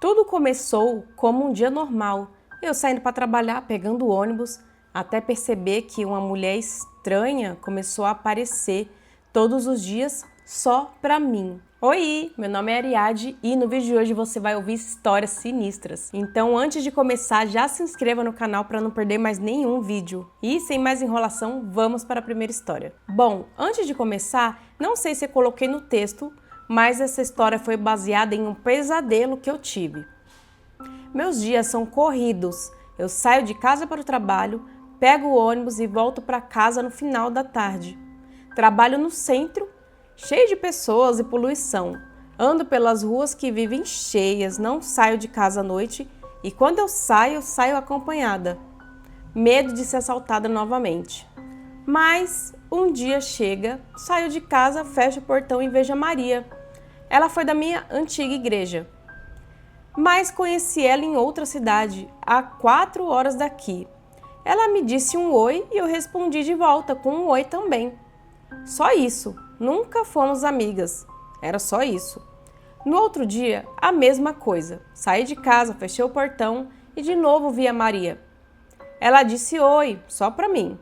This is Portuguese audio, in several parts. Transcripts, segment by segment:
Tudo começou como um dia normal, eu saindo para trabalhar, pegando o ônibus, até perceber que uma mulher estranha começou a aparecer todos os dias só para mim. Oi, meu nome é Ariadne e no vídeo de hoje você vai ouvir histórias sinistras. Então antes de começar, já se inscreva no canal para não perder mais nenhum vídeo. E sem mais enrolação, vamos para a primeira história. Bom, antes de começar, não sei se eu coloquei no texto, mas essa história foi baseada em um pesadelo que eu tive. Meus dias são corridos. Eu saio de casa para o trabalho, pego o ônibus e volto para casa no final da tarde. Trabalho no centro, cheio de pessoas e poluição. Ando pelas ruas que vivem cheias, não saio de casa à noite e quando eu saio acompanhada. Medo de ser assaltada novamente. Mas um dia chega, saio de casa, fecho o portão e vejo a Maria. Ela foi da minha antiga igreja. Mas conheci ela em outra cidade, a 4 horas daqui. Ela me disse um oi e eu respondi de volta com um oi também. Só isso, nunca fomos amigas, era só isso. No outro dia, a mesma coisa. Saí de casa, fechei o portão e de novo vi a Maria. Ela disse oi, só para mim.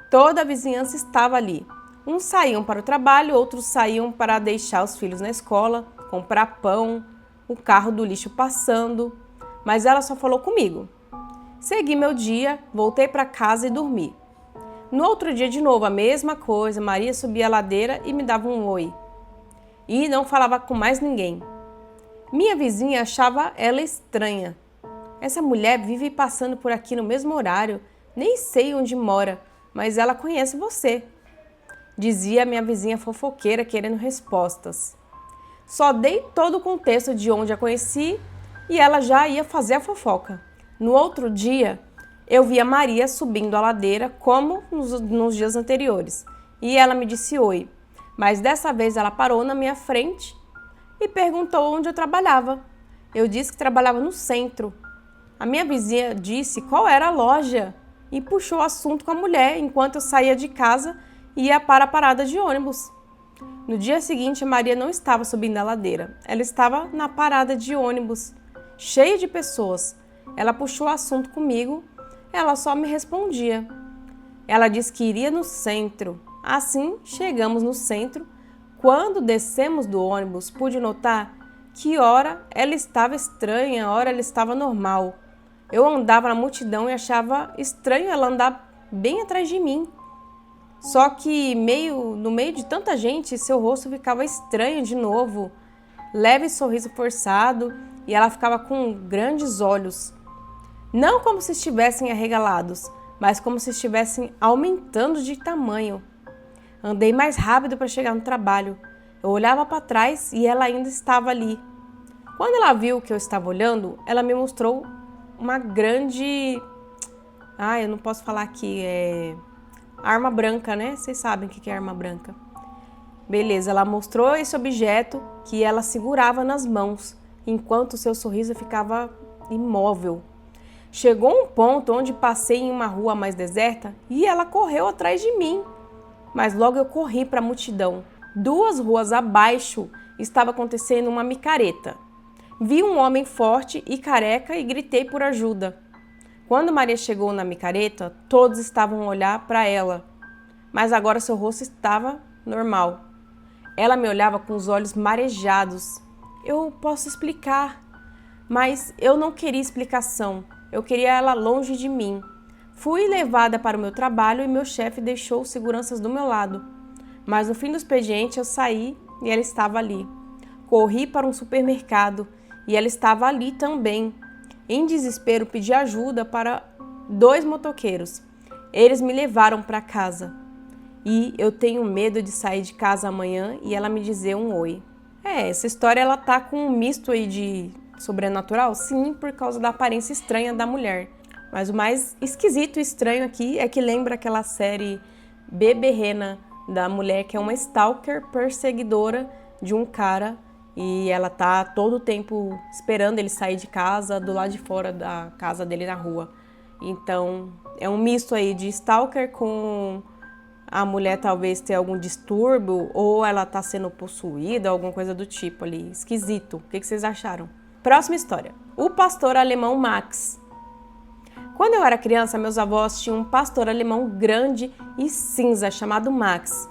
Toda a vizinhança estava ali. Uns saíam para o trabalho, outros saíam para deixar os filhos na escola, comprar pão, o carro do lixo passando, mas ela só falou comigo. Segui meu dia, voltei para casa e dormi. No outro dia de novo, a mesma coisa, Maria subia a ladeira e me dava um oi. E não falava com mais ninguém. Minha vizinha achava ela estranha. Essa mulher vive passando por aqui no mesmo horário, nem sei onde mora, mas ela conhece você. Dizia minha vizinha fofoqueira querendo respostas. Só dei todo o contexto de onde a conheci e ela já ia fazer a fofoca. No outro dia, eu vi a Maria subindo a ladeira como nos dias anteriores e ela me disse oi, mas dessa vez ela parou na minha frente e perguntou onde eu trabalhava. Eu disse que trabalhava no centro. A minha vizinha disse qual era a loja e puxou o assunto com a mulher enquanto eu saía de casa e ia para a parada de ônibus. No dia seguinte, a Maria não estava subindo a ladeira, ela estava na parada de ônibus, cheia de pessoas. Ela puxou o assunto comigo, ela só me respondia. Ela disse que iria no centro. Assim, chegamos no centro. Quando descemos do ônibus, pude notar que ora ela estava estranha, ora ela estava normal. Eu andava na multidão e achava estranho ela andar bem atrás de mim. Só que no meio de tanta gente, seu rosto ficava estranho de novo, leve sorriso forçado e ela ficava com grandes olhos. Não como se estivessem arregalados, mas como se estivessem aumentando de tamanho. Andei mais rápido para chegar no trabalho. Eu olhava para trás e ela ainda estava ali. Quando ela viu que eu estava olhando, ela me mostrou uma grande... eu não posso falar aqui, arma branca, né? Vocês sabem o que é arma branca. Beleza, ela mostrou esse objeto que ela segurava nas mãos, enquanto seu sorriso ficava imóvel. Chegou um ponto onde passei em uma rua mais deserta e ela correu atrás de mim. Mas logo eu corri para a multidão. 2 ruas abaixo estava acontecendo uma micareta. Vi um homem forte e careca e gritei por ajuda. Quando Maria chegou na micareta, todos estavam a olhar para ela, mas agora seu rosto estava normal. Ela me olhava com os olhos marejados. Eu posso explicar, mas eu não queria explicação. Eu queria ela longe de mim. Fui levada para o meu trabalho e meu chefe deixou os seguranças do meu lado. Mas no fim do expediente eu saí e ela estava ali. Corri para um supermercado e ela estava ali também. Em desespero, pedi ajuda para 2 motoqueiros. Eles me levaram para casa. E eu tenho medo de sair de casa amanhã e ela me dizer um oi. Essa história ela tá com um misto aí de sobrenatural? Sim, por causa da aparência estranha da mulher. Mas o mais esquisito e estranho aqui é que lembra aquela série Beberrena, da mulher que é uma stalker perseguidora de um cara e ela tá todo o tempo esperando ele sair de casa, do lado de fora da casa dele na rua. Então, é um misto aí de stalker com a mulher talvez ter algum distúrbio ou ela tá sendo possuída, alguma coisa do tipo ali. Esquisito. O que vocês acharam? Próxima história. O pastor alemão Max. Quando eu era criança, meus avós tinham um pastor alemão grande e cinza chamado Max.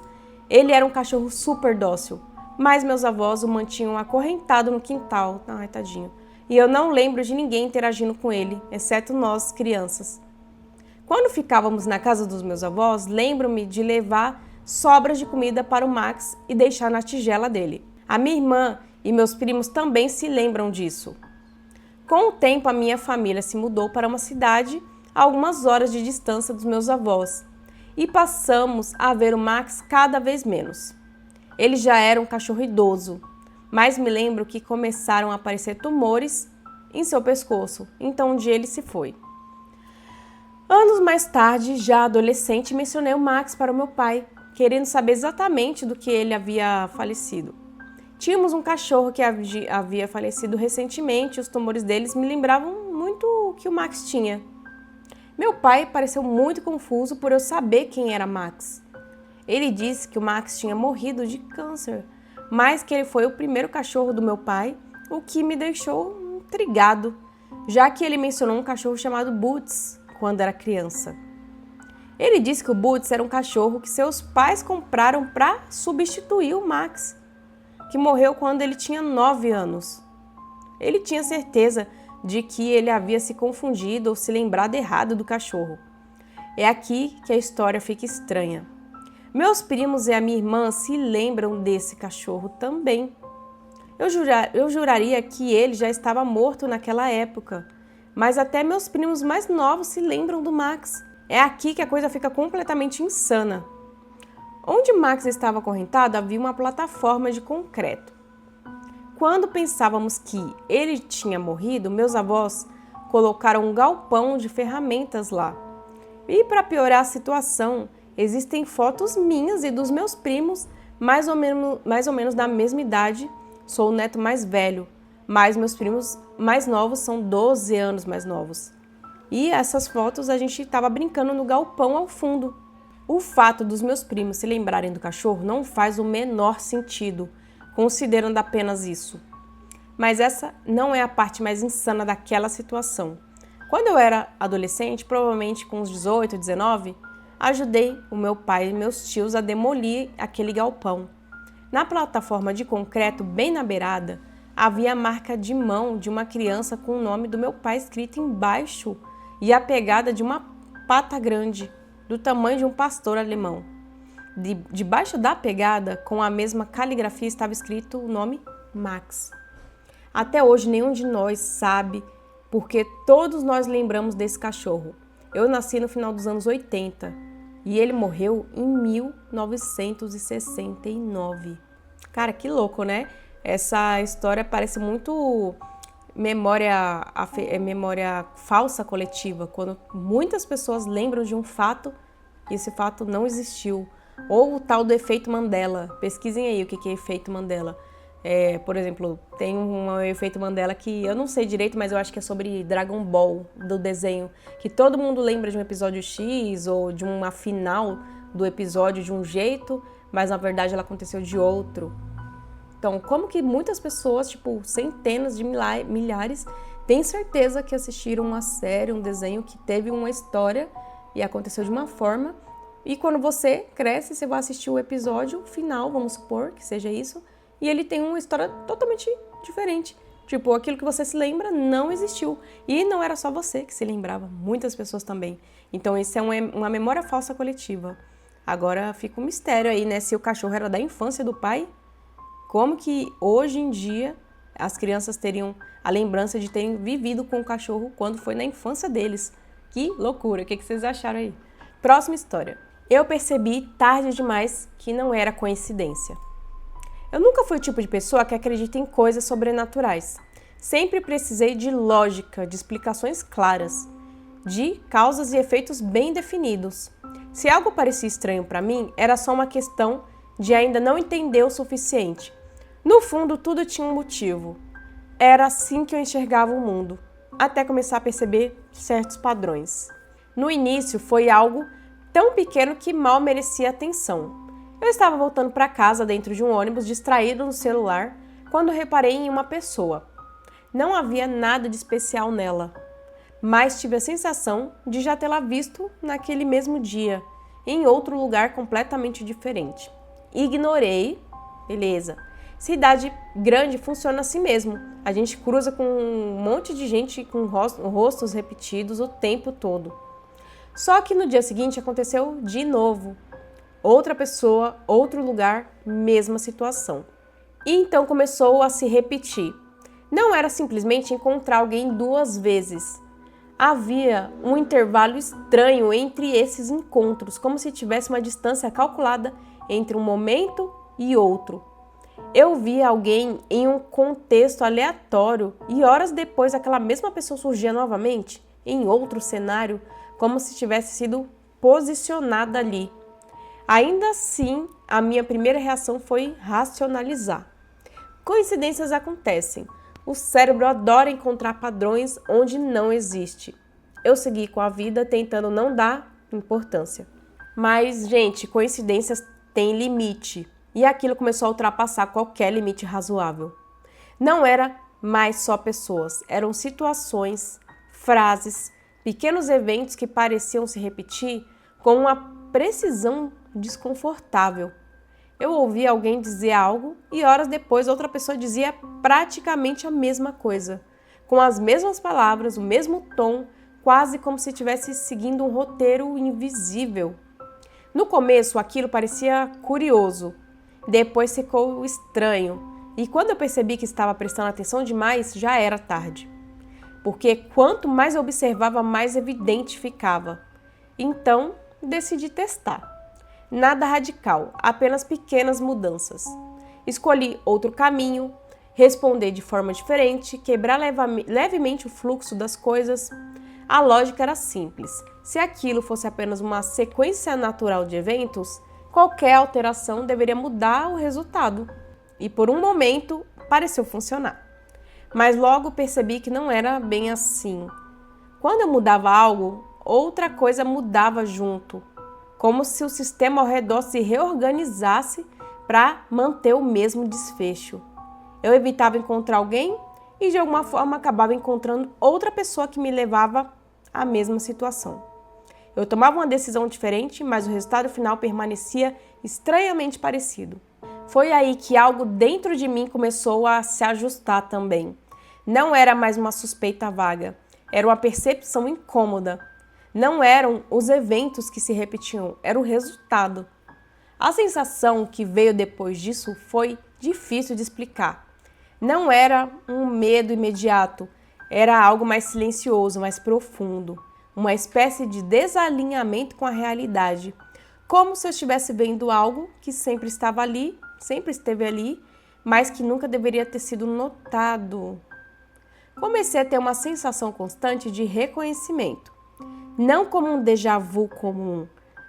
Ele era um cachorro super dócil, mas meus avós o mantinham acorrentado no quintal. Ai, tadinho. E eu não lembro de ninguém interagindo com ele, exceto nós, crianças. Quando ficávamos na casa dos meus avós, lembro-me de levar sobras de comida para o Max e deixar na tigela dele. A minha irmã e meus primos também se lembram disso. Com o tempo, a minha família se mudou para uma cidade a algumas horas de distância dos meus avós e passamos a ver o Max cada vez menos. Ele já era um cachorro idoso, mas me lembro que começaram a aparecer tumores em seu pescoço, então um dia ele se foi. Anos mais tarde, já adolescente, mencionei o Max para o meu pai, querendo saber exatamente do que ele havia falecido. Tínhamos um cachorro que havia falecido recentemente e os tumores deles me lembravam muito o que o Max tinha. Meu pai pareceu muito confuso por eu saber quem era Max. Ele disse que o Max tinha morrido de câncer, mas que ele foi o primeiro cachorro do meu pai, o que me deixou intrigado, já que ele mencionou um cachorro chamado Boots quando era criança. Ele disse que o Boots era um cachorro que seus pais compraram para substituir o Max, que morreu quando ele tinha 9 anos. Ele tinha certeza de que ele havia se confundido ou se lembrado errado do cachorro. É aqui que a história fica estranha. Meus primos e a minha irmã se lembram desse cachorro também. Eu juraria que ele já estava morto naquela época, mas até meus primos mais novos se lembram do Max. É aqui que a coisa fica completamente insana. Onde Max estava acorrentado havia uma plataforma de concreto. Quando pensávamos que ele tinha morrido, meus avós colocaram um galpão de ferramentas lá. E para piorar a situação, existem fotos minhas e dos meus primos, mais ou menos da mesma idade. Sou o neto mais velho, mas meus primos mais novos são 12 anos mais novos. E essas fotos a gente estava brincando no galpão ao fundo. O fato dos meus primos se lembrarem do cachorro não faz o menor sentido, considerando apenas isso. Mas essa não é a parte mais insana daquela situação. Quando eu era adolescente, provavelmente com uns 18, 19, ajudei o meu pai e meus tios a demolir aquele galpão. Na plataforma de concreto, bem na beirada, havia a marca de mão de uma criança com o nome do meu pai escrito embaixo e a pegada de uma pata grande, do tamanho de um pastor alemão. Debaixo da pegada, com a mesma caligrafia, estava escrito o nome Max. Até hoje, nenhum de nós sabe porque todos nós lembramos desse cachorro. Eu nasci no final dos anos 80 e ele morreu em 1969. Cara, que louco, né? Essa história parece muito memória falsa coletiva, quando muitas pessoas lembram de um fato e esse fato não existiu. Ou o tal do efeito Mandela. Pesquisem aí o que é efeito Mandela. Por exemplo, tem um efeito Mandela que eu não sei direito, mas eu acho que é sobre Dragon Ball, do desenho, que todo mundo lembra de um episódio X ou de uma final do episódio de um jeito, mas na verdade ela aconteceu de outro. Então, como que muitas pessoas, tipo centenas de milhares, têm certeza que assistiram uma série, um desenho que teve uma história e aconteceu de uma forma, e quando você cresce, você vai assistir o episódio final, vamos supor que seja isso, e ele tem uma história totalmente diferente. Tipo, aquilo que você se lembra não existiu. E não era só você que se lembrava, muitas pessoas também. Então, isso é uma memória falsa coletiva. Agora, fica um mistério aí, né? Se o cachorro era da infância do pai, como que hoje em dia as crianças teriam a lembrança de terem vivido com o cachorro quando foi na infância deles? Que loucura! O que vocês acharam aí? Próxima história. Eu percebi tarde demais que não era coincidência. Eu nunca fui o tipo de pessoa que acredita em coisas sobrenaturais. Sempre precisei de lógica, de explicações claras, de causas e efeitos bem definidos. Se algo parecia estranho para mim, era só uma questão de ainda não entender o suficiente. No fundo, tudo tinha um motivo. Era assim que eu enxergava o mundo, até começar a perceber certos padrões. No início, foi algo tão pequeno que mal merecia atenção. Eu estava voltando para casa dentro de um ônibus, distraído no celular, quando reparei em uma pessoa. Não havia nada de especial nela, mas tive a sensação de já tê-la visto naquele mesmo dia, em outro lugar completamente diferente. Ignorei, beleza. Cidade grande funciona assim mesmo. A gente cruza com um monte de gente com rostos repetidos o tempo todo. Só que no dia seguinte aconteceu de novo. Outra pessoa, outro lugar, mesma situação. E então começou a se repetir. Não era simplesmente encontrar alguém duas vezes. Havia um intervalo estranho entre esses encontros, como se tivesse uma distância calculada entre um momento e outro. Eu via alguém em um contexto aleatório e horas depois aquela mesma pessoa surgia novamente, em outro cenário, como se tivesse sido posicionada ali. Ainda assim, a minha primeira reação foi racionalizar. Coincidências acontecem. O cérebro adora encontrar padrões onde não existe. Eu segui com a vida tentando não dar importância. Mas, gente, coincidências têm limite. E aquilo começou a ultrapassar qualquer limite razoável. Não era mais só pessoas, eram situações, frases, pequenos eventos que pareciam se repetir com uma precisão desconfortável. Eu ouvia alguém dizer algo e horas depois outra pessoa dizia praticamente a mesma coisa, com as mesmas palavras, o mesmo tom, quase como se estivesse seguindo um roteiro invisível. No começo aquilo parecia curioso, depois ficou estranho e quando eu percebi que estava prestando atenção demais já era tarde. Porque quanto mais eu observava, mais evidente ficava. Então decidi testar. Nada radical, apenas pequenas mudanças. Escolhi outro caminho, responder de forma diferente, quebrar levemente o fluxo das coisas. A lógica era simples. Se aquilo fosse apenas uma sequência natural de eventos, qualquer alteração deveria mudar o resultado. E por um momento pareceu funcionar. Mas logo percebi que não era bem assim. Quando eu mudava algo, outra coisa mudava junto. Como se o sistema ao redor se reorganizasse para manter o mesmo desfecho. Eu evitava encontrar alguém e de alguma forma acabava encontrando outra pessoa que me levava à mesma situação. Eu tomava uma decisão diferente, mas o resultado final permanecia estranhamente parecido. Foi aí que algo dentro de mim começou a se ajustar também. Não era mais uma suspeita vaga, era uma percepção incômoda. Não eram os eventos que se repetiam, era o resultado. A sensação que veio depois disso foi difícil de explicar. Não era um medo imediato, era algo mais silencioso, mais profundo. Uma espécie de desalinhamento com a realidade. Como se eu estivesse vendo algo que sempre estava ali, sempre esteve ali, mas que nunca deveria ter sido notado. Comecei a ter uma sensação constante de reconhecimento. Não como um déjà vu comum,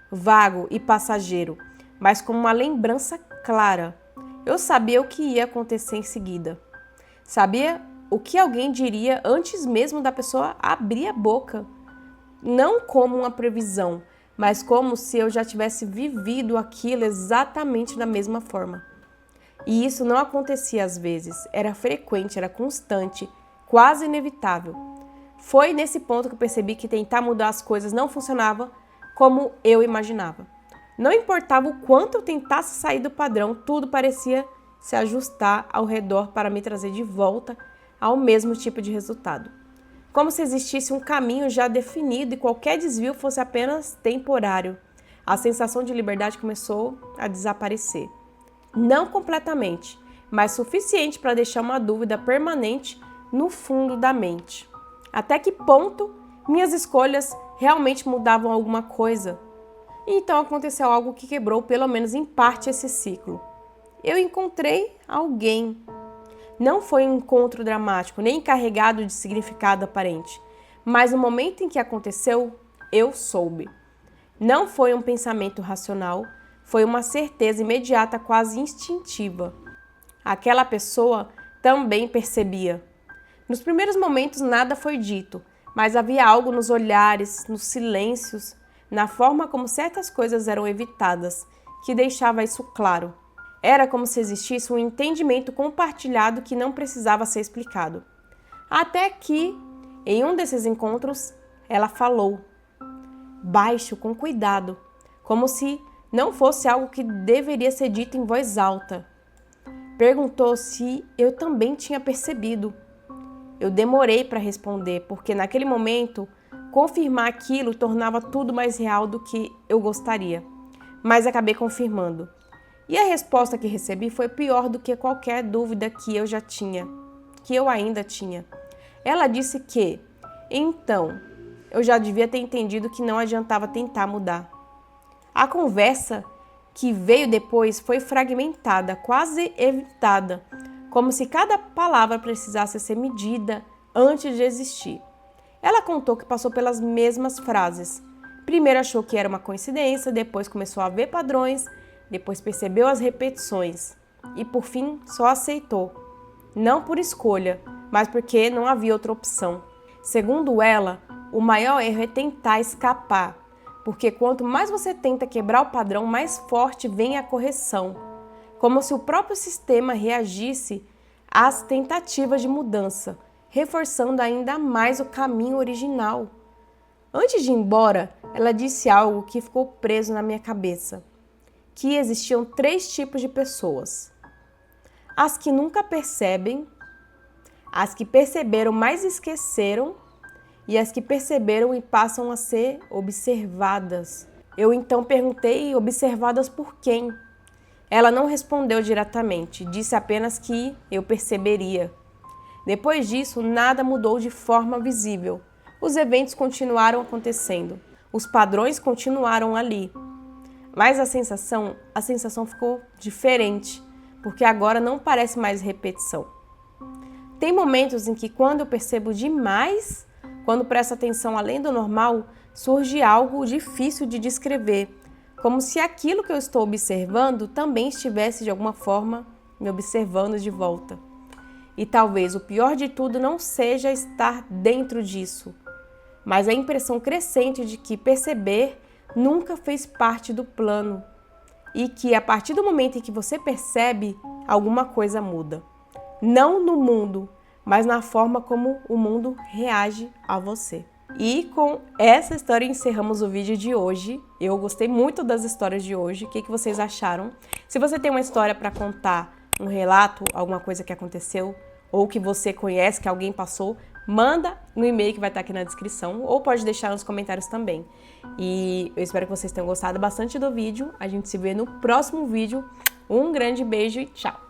vago e passageiro, mas como uma lembrança clara. Eu sabia o que ia acontecer em seguida. Sabia o que alguém diria antes mesmo da pessoa abrir a boca. Não como uma previsão, mas como se eu já tivesse vivido aquilo exatamente da mesma forma. E isso não acontecia às vezes, era frequente, era constante, quase inevitável. Foi nesse ponto que eu percebi que tentar mudar as coisas não funcionava como eu imaginava. Não importava o quanto eu tentasse sair do padrão, tudo parecia se ajustar ao redor para me trazer de volta ao mesmo tipo de resultado. Como se existisse um caminho já definido e qualquer desvio fosse apenas temporário. A sensação de liberdade começou a desaparecer. Não completamente, mas suficiente para deixar uma dúvida permanente no fundo da mente. Até que ponto minhas escolhas realmente mudavam alguma coisa? E então aconteceu algo que quebrou pelo menos em parte esse ciclo. Eu encontrei alguém. Não foi um encontro dramático, nem carregado de significado aparente, mas no momento em que aconteceu, eu soube. Não foi um pensamento racional, foi uma certeza imediata, quase instintiva. Aquela pessoa também percebia. Nos primeiros momentos nada foi dito, mas havia algo nos olhares, nos silêncios, na forma como certas coisas eram evitadas, que deixava isso claro. Era como se existisse um entendimento compartilhado que não precisava ser explicado. Até que, em um desses encontros, ela falou, baixo, com cuidado, como se não fosse algo que deveria ser dito em voz alta. Perguntou se eu também tinha percebido. Eu demorei para responder, porque naquele momento, confirmar aquilo tornava tudo mais real do que eu gostaria. Mas acabei confirmando. E a resposta que recebi foi pior do que qualquer dúvida que eu ainda tinha. Ela disse que, então, eu já devia ter entendido que não adiantava tentar mudar. A conversa que veio depois foi fragmentada, quase evitada, como se cada palavra precisasse ser medida antes de existir. Ela contou que passou pelas mesmas frases. Primeiro achou que era uma coincidência, depois começou a ver padrões, depois percebeu as repetições e, por fim, só aceitou. Não por escolha, mas porque não havia outra opção. Segundo ela, o maior erro é tentar escapar, porque quanto mais você tenta quebrar o padrão, mais forte vem a correção, como se o próprio sistema reagisse às tentativas de mudança, reforçando ainda mais o caminho original. Antes de ir embora, ela disse algo que ficou preso na minha cabeça, que existiam 3 tipos de pessoas. As que nunca percebem, as que perceberam, mas esqueceram, e as que perceberam e passam a ser observadas. Eu então perguntei, observadas por quem? Ela não respondeu diretamente, disse apenas que eu perceberia. Depois disso, nada mudou de forma visível. Os eventos continuaram acontecendo, os padrões continuaram ali. Mas a sensação ficou diferente, porque agora não parece mais repetição. Tem momentos em que quando eu percebo demais, quando presto atenção além do normal, surge algo difícil de descrever, como se aquilo que eu estou observando também estivesse de alguma forma me observando de volta. E talvez o pior de tudo não seja estar dentro disso, mas a impressão crescente de que perceber nunca fez parte do plano e que a partir do momento em que você percebe, alguma coisa muda. Não no mundo, mas na forma como o mundo reage a você. E com essa história encerramos o vídeo de hoje. Eu gostei muito das histórias de hoje. O que vocês acharam? Se você tem uma história para contar, um relato, alguma coisa que aconteceu, ou que você conhece, que alguém passou, manda no e-mail que vai estar aqui na descrição, ou pode deixar nos comentários também. E eu espero que vocês tenham gostado bastante do vídeo. A gente se vê no próximo vídeo. Um grande beijo e tchau!